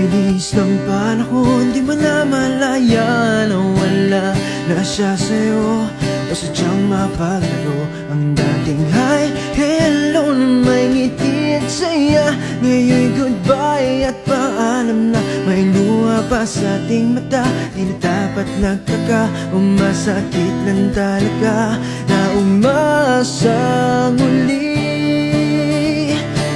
bilis ng panahon, di mo na malaya na wala na siya sa'yo o sadyang mapaglaro. Ang dating hi, hello na may ngiti at saya, ngayon'y goodbye at paalam na. May luha pa sa ating mata, di na dapat nagtaka o masakit lang talaga na umasang uli.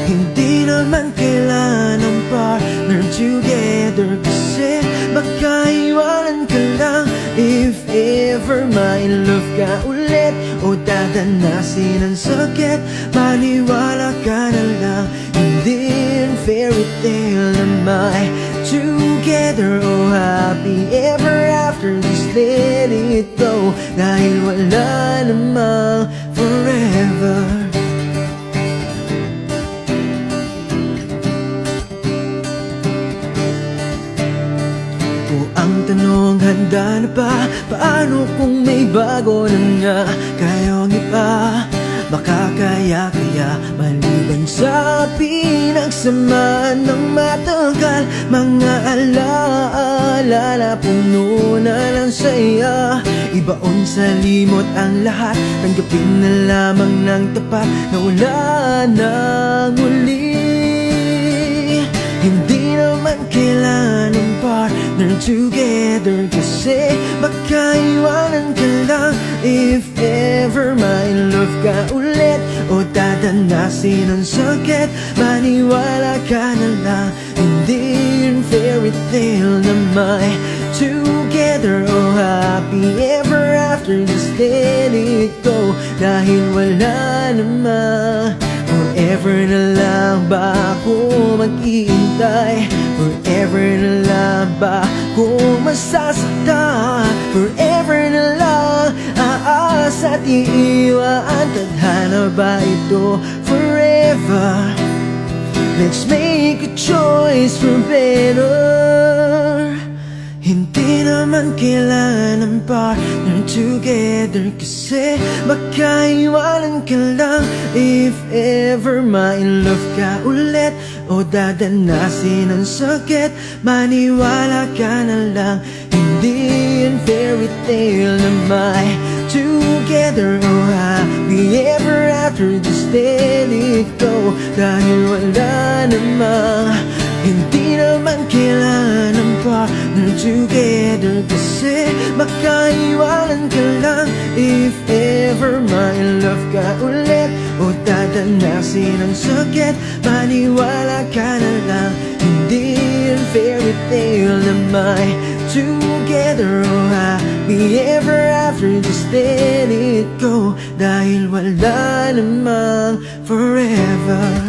Hindi naman kailangan ng partner together, kasi baka iwanan ka lang if ever may love ka ulit o dadanasin ang sakit. Maniwala ka na lang, hindi in fairy tale na may together o happy ever after. Just let it go, dahil wala namang forever. Ang tanong, handa na ba? Paano kung may bago na nga kayong iba? Makakaya-kaya maliban sa pinagsamaan ng matagal, mga alaala na puno na ng saya. Ibaon sa limot ang lahat, tanggapin na lamang ng tapat na wala nang muli. Hindi naman kailangan ng partner together, kasi baka iwanan ka lang if ever may love ka ulit o dadanasin ang sakit. Maniwala ka na lang, hindi in fairy tale na may together o happy ever after. Just let it go, dahil wala namang forever na lang ba ako maghihintay? Forever na lang ba ako masasaktan? Forever na lang aasa at iiwan? Tadhana ba ito forever? Let's make a choice for better. Hindi naman kailangan ng partner together, kasi baka iwanan ka lang if ever may love ka ulit o dadanasin ang sakit. Maniwala ka na lang, hindi in fairy tale na may together o happy ever after. Just let it go, dahil wala namang. Hindi naman kailangan ng partner together, kasi baka iwanan ka lang if ever may love ka ulit o dadanasin ang sakit. Maniwala ka na lang, hindi in fairy tale na may together o happy ever after. Just let it go, dahil wala namang forever.